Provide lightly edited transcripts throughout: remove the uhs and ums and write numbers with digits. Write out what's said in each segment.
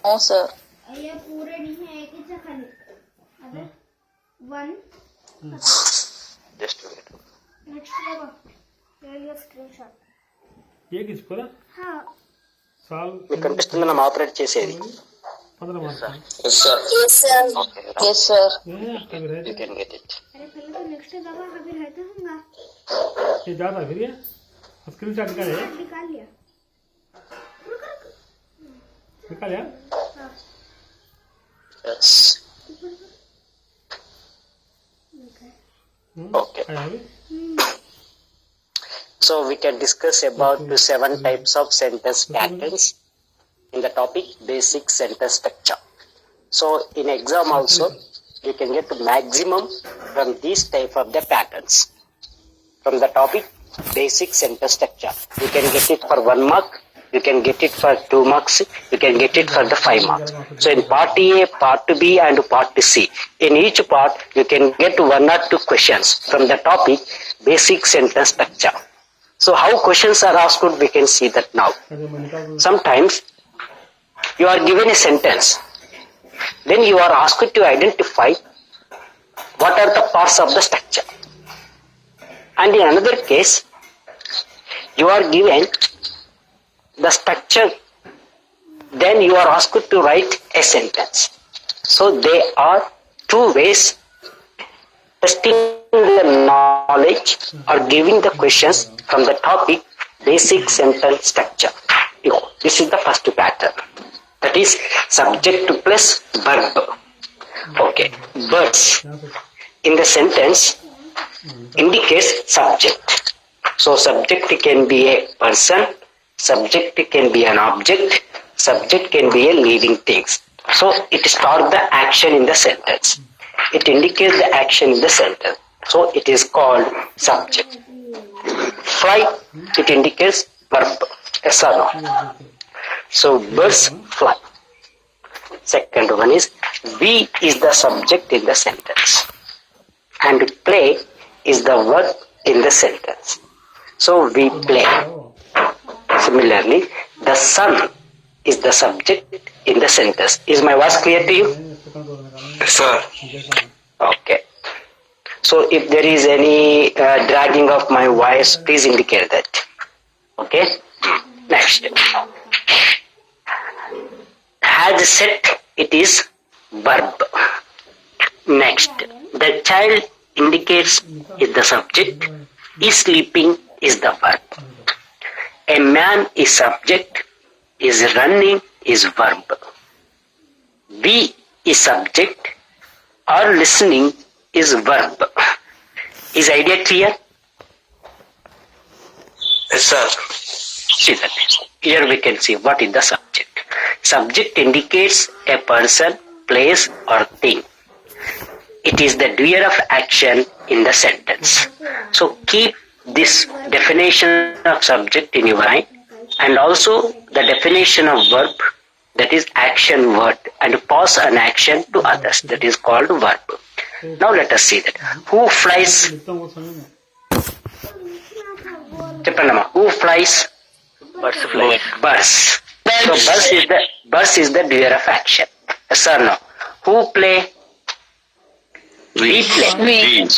No sir. ये पूरे नहीं है, एक ही से खाली अबे 1 जस्ट वेट. नेक्स्ट लगा ले लिया स्क्रीनशॉट. ये किसको ना हाँ साल మీకు కనిపిస్తుంది మనం ఆపరేట్ చేసేది. 15 मार्च का Yes, sir. Yes, sir. Okay Yes, sir. ये अगर है యూ కెన్ గెట్ ఇట్. अरे पहले तो नेक्स्ट दबा अभी रहता हूँगा. ये ज्यादा फिर ये स्क्रीनशॉट का है निकाल लिया. निकाल यार हाँ yes Okay. आया अभी So we can discuss about the 7 types of sentence patterns in the topic basic sentence structure. So in exam also you can get the maximum from these type of the patterns from the topic basic sentence structure. You can get it for 1 mark, you can get it for 2 marks, you can get it for the 5 marks. So in part A, part B and part C, in each part you can get 1 or 2 questions from the topic basic sentence structure. So how questions are asked, we can see that now. अरे मैं निकाल दूँ Sometimes you are given a sentence, then you are asked to identify what are the parts of the structure. And in another case, you are given the structure, then you are asked to write a sentence. So they are 2 ways testing the knowledge or giving the questions from the topic basic sentence structure. This is the first pattern, that is subject plus verb. Okay, birds in the sentence indicates subject. So subject can be a person, subject can be an object, subject can be a living things. So it starts the action in the sentence. It indicates the action in the sentence. So it is called subject. Fly, it indicates verb. Yes or no? So birds fly. Second one is we is the subject in the sentence. And play is the verb in the sentence. So we play. Similarly, the sun is the subject in the sentence. Is my voice clear to you? Yes, Sir. Okay. So if there is any dragging of my voice, please indicate that. Okay. Next. Has set, it is verb. Next. The child indicates is the subject. Is sleeping is the verb. A man is subject. Is running is verb. Be is subject. Or listening is verb. Is idea clear? Yes, sir. See that. Here we can see what is the subject. Subject indicates a person, place or thing. It is the doer of action in the sentence. So keep this definition of subject in your mind and also the definition of verb, that is action word, and pass an action to others, that is called verb. Now let us see that. Who flies? लिखता हूँ वो समझ में Cheppanama. Who flies? Birds fly. Birds. So birds is the doer of action. Yes or no? Who play? We play. We.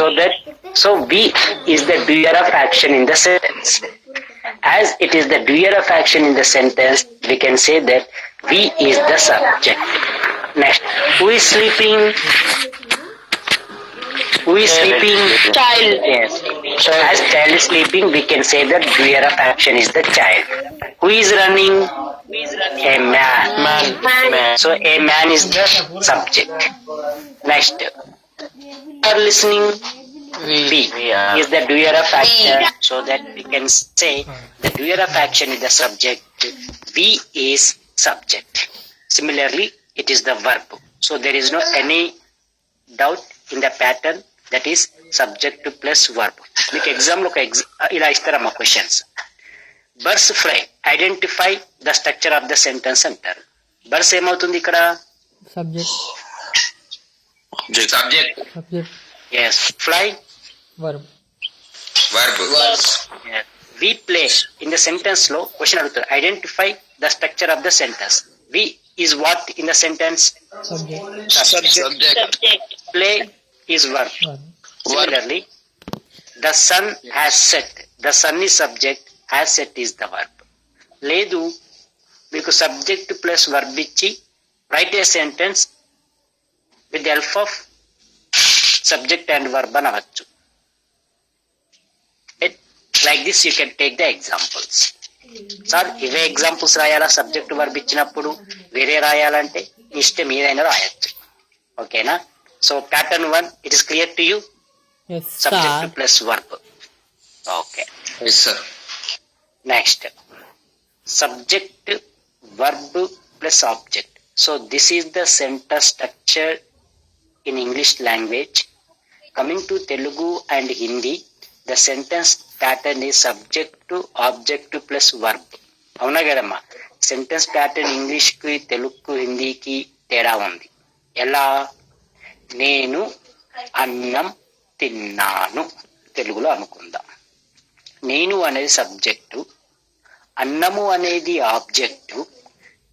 So we is the doer of action in the sentence. As it is the doer of action in the sentence, we can say that we is the subject. Next. Who is sleeping? Who is sleeping? Child. Yes. So as child is sleeping, we can say that doer of action is the child. Who is running? A man. Man. So a man is the subject. Next. Are listening? We are. Is the doer of action. So that we can say the doer of action is the subject. We is subject. Similarly, it is the verb. So there is no any doubt in the pattern, that is subject plus verb. మీకు ఎగ్జామ్లో ఇలా ఇస్తారమ్మా questions. Birds fly, identify the structure of the sentence అంటారు. Birds ఏమవుతుంది ఇక్కడ? subject Subject. S. Fly verb Verb. V play in the sentence లో question అడుగుతారు, identify the structure of the sentence. V is what in the sentence? Subject. Subject. Play is verb. Verb. Similarly, the sun has set. The sun is subject, has set is the verb. లేదు మీకు subject plus verb ఇచ్చి write a sentence with help of subject and verb అనవచ్చు. Like this you can take the examples. Sir ఇవే examples రాయాలా subject verb ఇచ్చినప్పుడు, వేరే రాయాలంటే ఇష్టం ఏదైనా రాయొచ్చు. ఓకేనా? So pattern 1 it is clear to you. Yes, Subject sir. plus verb. Okay. Yes, sir. Next. Subject, verb plus object. So this is the sentence structure in English language. Coming to Telugu and Hindi, the sentence pattern is subject to object plus verb. అవునా కదమ్మా? Sentence pattern English కి తెలుగుకు హిందీకి తేడా ఉంది. ఎలా? నేను అన్నం తిన్నాను తెలుగులో అనుకుందాం. నేను అనేది సబ్జెక్టు, అన్నము అనేది ఆబ్జెక్టు,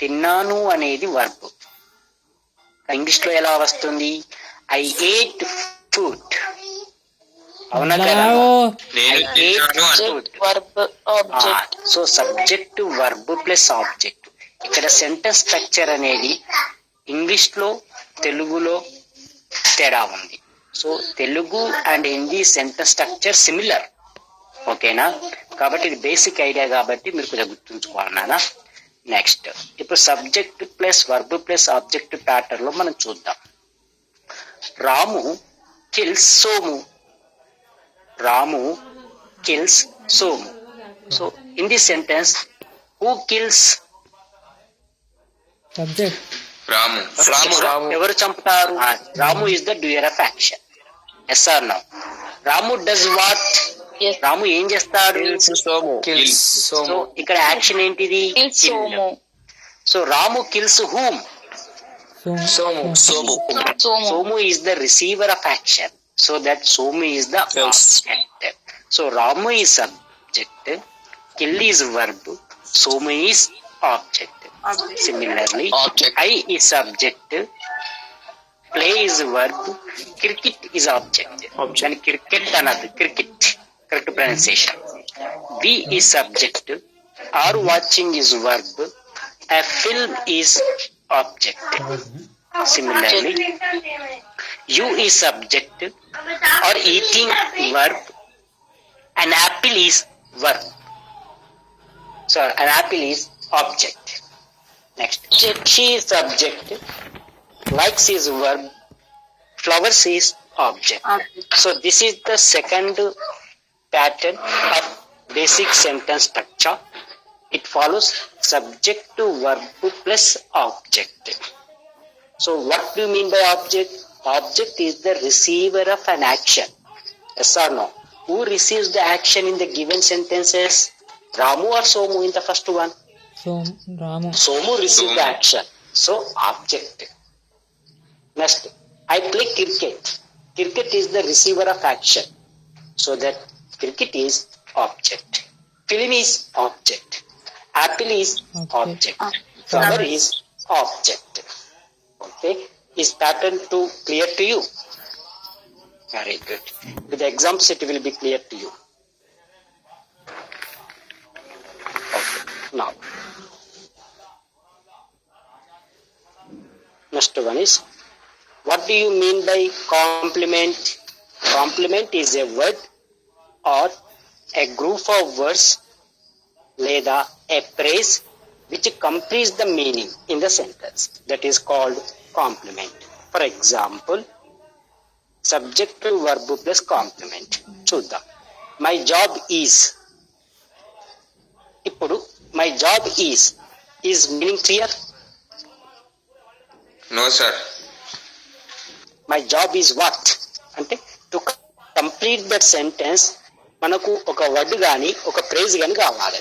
తిన్నాను అనేది వర్బ్. ఇంగ్లీష్ లో ఎలా వస్తుంది? I ate food. అవునా కదా? నేను తిన్నాను verb, object. So subject verb plus object. ఇక్కడ సెంటెన్స్ స్ట్రక్చర్ అనేది ఇంగ్లీష్ లో తెలుగులో తేడా ఉంది. So Telugu and Hindi sentence structure similar. ఓకేనా? కాబట్టి ఇది బేసిక్ ఐడియా కాబట్టి మీరు కొంచెం గుర్తుంచుకోవాలన్నా. నెక్స్ట్ ఇప్పుడు subject plus verb plus object pattern లో మనం చూద్దాం. Ramu kills Somu. Ramu kills Somu. So in this sentence who kills? Subject. Ramu. ఎవరు చంపుతారు? రాము is the doer of action. Yes or no? Ramu does what? Yes. Ramu ఏం చేస్తాడు? సో ఇక్కడ యాక్షన్ ఏంటిది? Kills Somu. So Ramu kills whom? Somu. Somu is the receiver of action, so that Somu is the object. So Ramu is subject, kill is verb, Somu is object. Similarly, I is subject, play is verb, cricket is object. Then cricket another, cricket, correct pronunciation. We is subject, are watching is verb, a film is object. Similarly, you is subject, or eating verb, an apple is verb. So an apple is object. Next, she is subject, likes is verb, flowers is object. So this is the second pattern of basic sentence structure. It follows subject to verb plus object. So what do you mean by object? Object is the receiver of an action. Yes or no? Who receives the action in the given sentences? Ramu or Somu in the first one? Ramu. Somu receives the action. So object. Next, I play cricket. Cricket is the receiver of action. So that cricket is object. Film is object. Apple is object. Flower is object. Okay, is pattern 2 clear to you? Very good. With the examples it will be clear to you. Okay, now next one is, what do you mean by complement? Complement is a word or a group of words లేదా a phrase which completes the meaning in the sentence. That is called complement. For example, subject to verb plus complement. చూద్దాం. My job is. ఇప్పుడు my job is meaning clear? No, sir. My job is what? అంటే to complete that sentence మనకు ఒక word గాని ఒక phrase గాని కావాలి.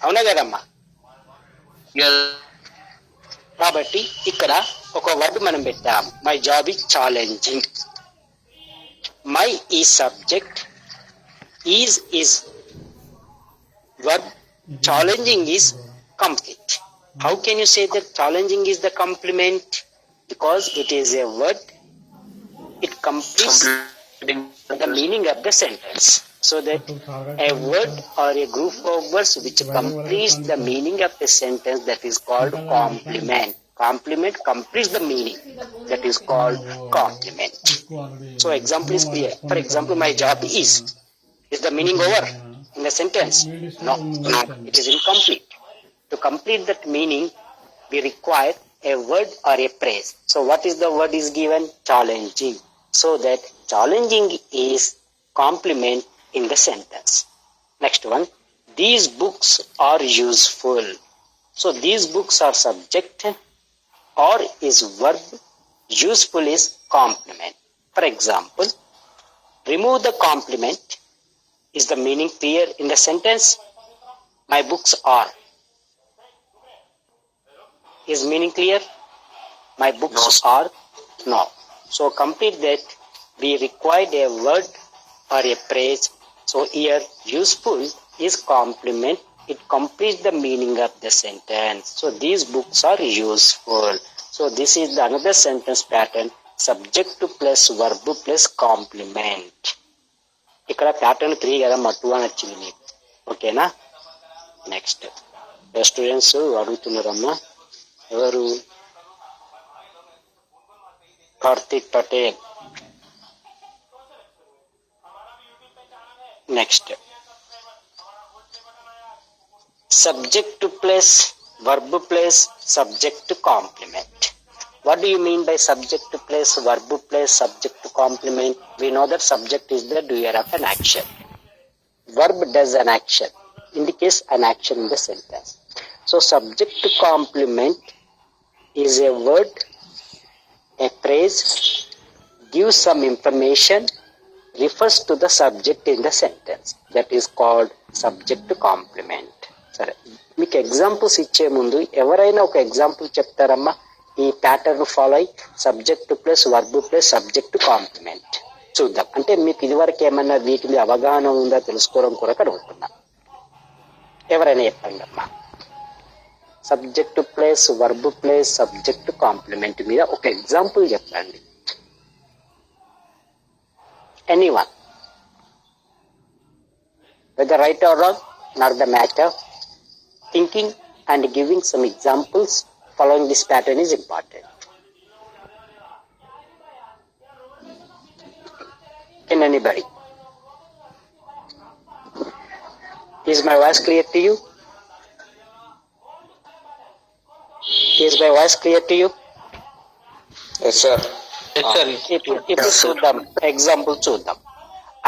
అవునా కదమ్మా? కాబట్టి ఇక్కడ ఒక వర్డ్ మనం పెట్టాం. My job is challenging. My ఈ subject, is verb, challenging is complete. How can you say that challenging is the complement? Because it is a word, it completes the meaning of the sentence. So that a word or a group of words which completes the meaning of a sentence, that is called complement. Complement completes the meaning, that is called complement. So example is clear. For example, my job is the meaning over in the sentence? No, it is incomplete. To complete that meaning, we require a word or a phrase. So what is the word is given? Challenging. So that challenging is complement in the sentence. Next one, these books are useful. So these books are subject or is verb, useful is complement. For example, remove the complement. Is the meaning clear in the sentence? My books are. Is meaning clear? My books are. No. So complete that. We required a word or a phrase. So here useful is complement. It completes the meaning of the sentence. So these books are useful. So this is the another sentence pattern. Subject plus verb plus complement. ఇక్కడ pattern 3 కదా, మట్టు అని వచ్చింది మీకు. ఓకేనా? Next students అడుగుతున్నారమ్మా. ఎవరు? Karthik Patel. Next subject plus verb plus subject complement. What do you mean by subject plus verb plus subject complement? We know that subject is the doer of an action. Verb does an action, indicates an action in the sentence. So subject complement is a word, a phrase, gives some information, refers to the subject in the sentence. That is called subject complement. సరే, మీకు examples ఇచ్చే ముందు ఎవరైనా ఒక example చెప్తారమ్మా? ఈ pattern follow అయి subject plus verb plus subject complement చూద్దాం. అంటే మీకు ఇదివరకు ఏమన్నా వీటిని అవగాహన ఉందా తెలుసుకోవడం కొరకు అడుగుతున్నా. ఎవరైనా చెప్పండి అమ్మా. Subject plus verb plus subject complement మీద ఒక ఎగ్జాంపుల్ చెప్పండి. Anyone? Whether right or wrong, not the matter. Thinking and giving some examples following this pattern is important. Can anybody? Is my voice clear to you? Is my voice clear to you? Yes, sir. Yes, sir. ఇప్పుడు చూద్దాం, example చూద్దాం.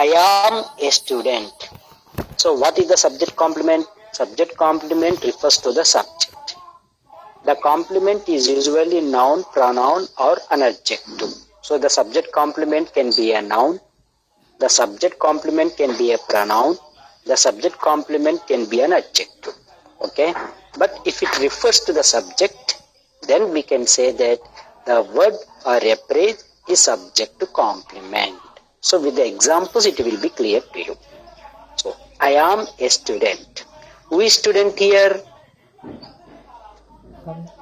I am a student. So what is the subject complement? Subject complement refers to the subject. The complement is usually noun, pronoun or an adjective. So the subject complement can be a noun, the subject complement can be a pronoun, the subject complement can be an adjective. Okay? But if it refers to the subject, then we can say that the word or a phrase is subject to complement. So with the examples it will be clear to you. So I am a student. Who is student here?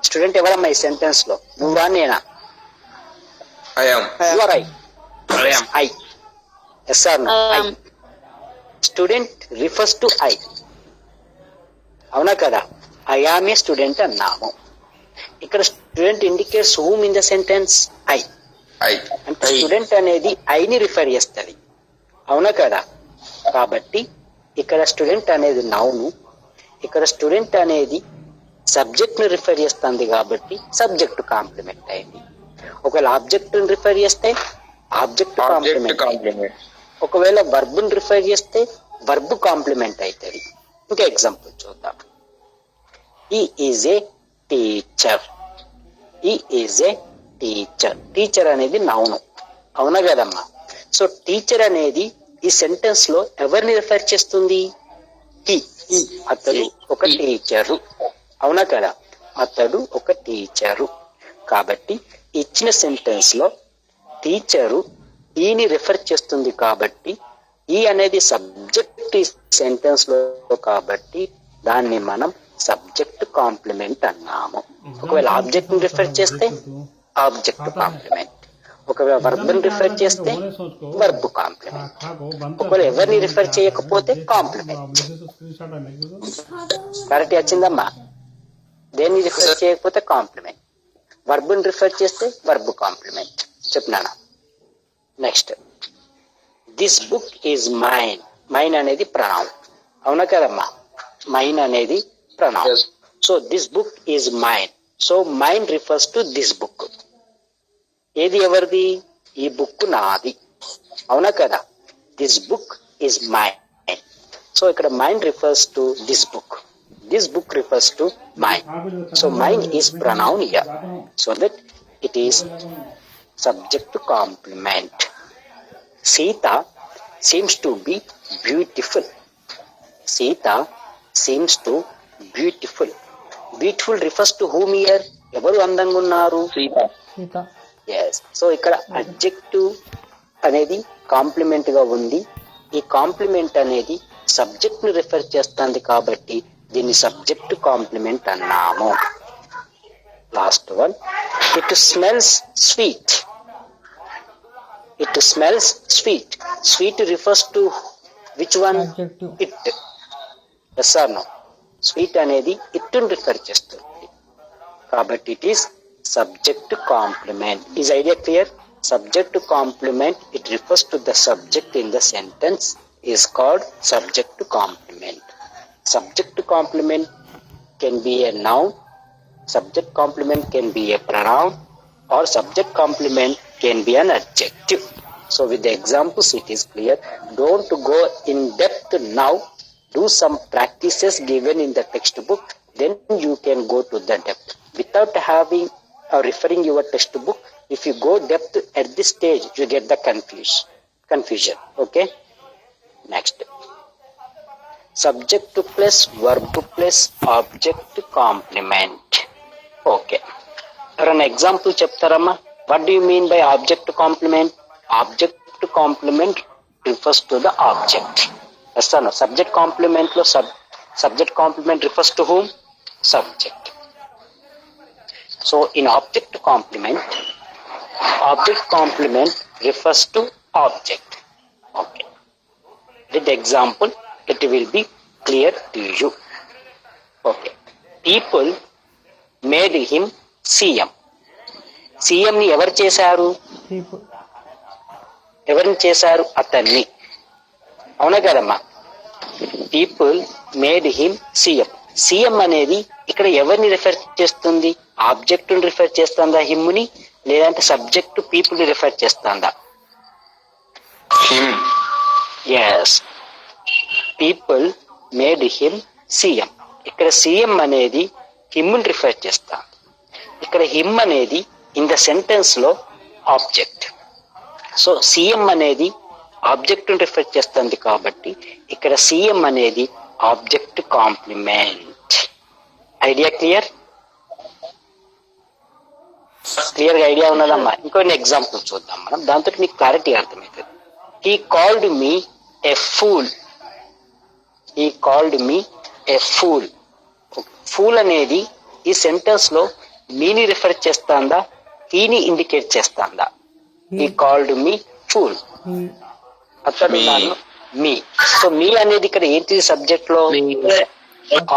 Student ఎవరమ్మా ఈ sentence లో? నువ్వా నేనా? I am. You are right. I. Yes or no? I. Student refers to I. అవునా కదా? I am a student అన్నాము. ఇక్కడ student indicates whom in the sentence? I. అంటే స్టూడెంట్ అనేది I ని రిఫర్ చేస్తుంది. అవునా కదా? కాబట్టి ఇక్కడ స్టూడెంట్ అనేది నౌను, ఇక్కడ స్టూడెంట్ అనేది సబ్జెక్ట్ ని రిఫర్ చేస్తుంది కాబట్టి సబ్జెక్ట్ కాంప్లిమెంట్ అయింది. ఒకవేళ ఆబ్జెక్ట్ ని రిఫర్ చేస్తే ఆబ్జెక్ట్ కాంప్లిమెంట్, ఒకవేళ వర్బ్ ని రిఫర్ చేస్తే వర్బ్ కాంప్లిమెంట్ అవుతుంది. ఇంకా ఎగ్జాంపుల్ చూద్దాం. ఈ ఈజ్ ఏ టీచర్. ఈ ఈజ్ ఏ టీచర్. టీచర్ అనేది నౌను. అవునా కదమ్మా? సో టీచర్ అనేది ఈ సెంటెన్స్ లో ఎవరిని రిఫర్ చేస్తుంది? అతడు ఒక టీచరు. అవునా కదా? అతడు ఒక టీచరు. కాబట్టి ఇచ్చిన సెంటెన్స్ లో టీచరు ఈని రిఫర్ చేస్తుంది కాబట్టి ఈ అనేది సబ్జెక్ట్ సెంటెన్స్ లో కాబట్టి దాన్ని మనం సబ్జెక్ట్ కాంప్లిమెంట్ అన్నాము. ఒకవేళ ఆబ్జెక్ట్ ని రిఫర్ చేస్తే ఆబ్జెక్ట్ కాంప్లిమెంట్, ఒకవేళ వర్బ్ ని రిఫర్ చేస్తే వర్బ్ కాంప్లిమెంట్, ఒకవేళ ఎవరిని రిఫర్ చేయకపోతే కాంప్లిమెంట్. కరెక్ట్ వచ్చిందమ్మా? దేన్ని రిఫర్ చేయకపోతే కాంప్లిమెంట్, వర్బ్ ని రిఫర్ చేస్తే వర్బ్ కాంప్లిమెంట్. చెప్పినానా? Next, this book is mine. Mine అనేది ప్రనౌన్, అవునా కదమ్మా? మైన్ అనేది pronoun. Yes. So this book is mine. So mine refers to this book. ఏది ఎవరిది? ఈ బుక్ నాది, అవునా కదా? This book is mine. So ఇక్కడ mine refers to this book, this book refers to mine. So mine is pronoun here, so that it is subject to complement. Sita seems to be beautiful. Sita seems to beautiful. Beautiful refers to whom here? ఎవరు అందంగా ఉన్నారు? Sita. Yes. So ఇక్కడ adjective అనేది complement గా ఉంది. E complement అనేది subject ని refer చేస్తుంది కాబట్టి దీన్ని సబ్జెక్ట్ కాంప్లిమెంట్ అన్నాము. Last one, it smells sweet. It smells sweet. Sweet refers to which one? Adjective. It. Yes or no? Sweet అనేది it ని రిఫర్ చేస్తుంది కాబట్టి it is subject to complement. Is idea clear? Subject to complement, it refers to the subject in the sentence, is called subject to complement. Subject to complement can be a noun, subject complement can be a pronoun, or subject complement can be an adjective. So with the examples it is clear. Don't go in depth now. Do some practices given in the textbook, then you can go to the depth. Without having or referring your textbook, if you go depth at this stage, you get the confusion. Okay? Next. Subject plus verb plus object complement. Okay. An example చెప్తారమ్మా? What do you mean by object complement? Object complement refers to the object. Yes or no? Subject complement lo subject complement refers to whom? Subject. So in object complement refers to object. Okay. With the example, it will be clear to you. Okay. People made him CM. CM ని ఎవరు చేశారు? People. ఎవరిని చేశారు? అతన్ని, అవునా కదమ్మా? People made him CM. CM అనేది ఇక్కడ ఎవరిని రిఫర్ చేస్తుంది? ఆబ్జెక్ట్ ని రిఫర్ చేస్తుందా హిమ్ ని, లేదంటే సబ్జెక్ట్ పీపుల్ ని రిఫర్ చేస్తుందా? Him. Yes, people made him CM. ఇక్కడ సీఎం అనేది హిమ్ ని రిఫర్ చేస్తాం. ఇక్కడ హిమ్ అనేది ఇన్ ద సెంటెన్స్ లో ఆబ్జెక్ట్. సో సీఎం అనేది ఆబ్జెక్ట్ రిఫర్ చేస్తుంది కాబట్టి ఇక్కడ సీఎం అనేది object complement. Idea clear? Clear గా ఐడియా ఉన్నదమ్మా? ఇంకొన్ని ఎగ్జాంపుల్ చూద్దాం మనం, దాంతో మీకు క్లారిటీ అర్థమవుతుంది. He called me a fool. He called me a fool. Fool అనేది ఈ సెంటెన్స్ లో మీని రిఫర్ చేస్తుందా, హీని ఇండికేట్ చేస్తుందా? He called me fool. అతడు నన్ను మీ. సో మీ అనేది ఇక్కడ ఏంటి? సబ్జెక్ట్ లో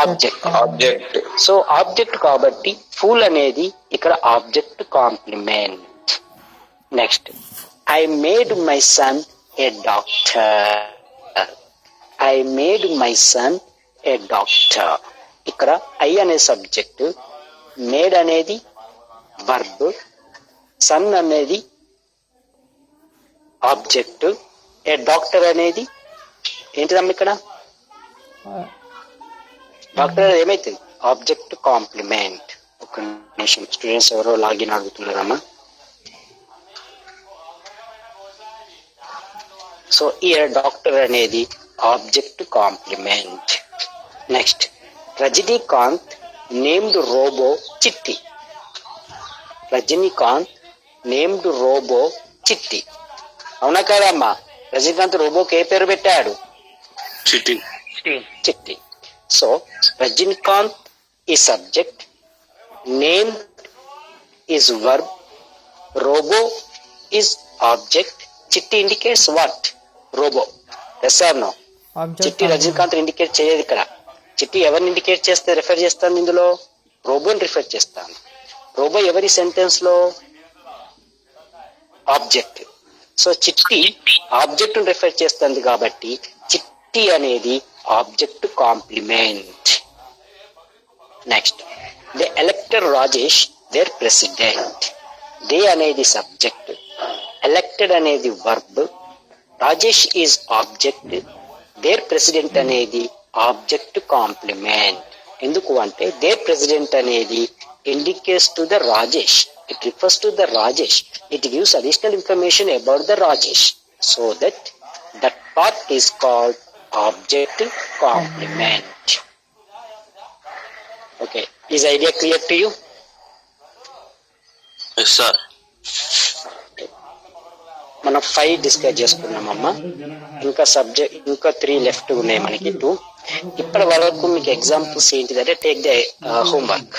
ఆబ్జెక్ట్. సో ఆబ్జెక్ట్ కాబట్టి ఫూల్ అనేది ఇక్కడ object complement. Next, I made my son a doctor. I made my son a doctor. ఇక్కడ ఐ అనే సబ్జెక్ట్, మేడ్ అనేది వర్బ్, సన్ అనేది ఆబ్జెక్ట్, ఏ డాక్టర్ అనేది ఏంటిదమ్మా? ఇక్కడ డాక్టర్ అనేది ఏమైతుంది? Object complement. ఒక నిమిషం, స్టూడెంట్స్ ఎవరో లాగిన్ అడుగుతున్నారమ్మా. సో ఈ డాక్టర్ అనేది object complement. Next, Rajinikanth named Robo Chitti. Rajinikanth named Robo చిట్టి. అవునా కాదమ్మా? రజనీకాంత్ రోబోకి ఏ పేరు పెట్టాడు? Chitty. చిట్టి. So Rajinikanth is subject, name is verb, robo is object. Chitti indicates what? Robo. Yes or no? Object చిట్టి రజనీకాంత్ ఇండికేట్ చేయదు ఇక్కడ. చిట్టి ఎవరిని ఇండికేట్ చేస్తే రిఫర్ చేస్తాను ఇందులో? రోబోని రిఫర్ చేస్తాను. రోబో ఎవరి సెంటెన్స్ లో? Object. So Chitti object refer చేస్తుంది కాబట్టి చిట్టి అనేది object complement. Next, they elected Rajesh their president. They అనేది సబ్జెక్ట్, ఎలక్టెడ్ అనేది verb, Rajesh is object, their president అనేది ఆబ్జెక్ట్ కాంప్లిమెంట్. ఎందుకు అంటే దేర్ ప్రెసిడెంట్ అనేది indicates to the Rajesh. It refers to the Rajesh. It gives additional information about the Rajesh. So that part is called object complement. Okay. Is idea clear to you? Yes, sir. మనం 5 discuss చేసుకున్నామమ్మా. ఇంకా 3 left ఉన్నాయి మనకి 2. ఇప్పటి వరకు మీకు examples ఏంటిదంటే take the homework.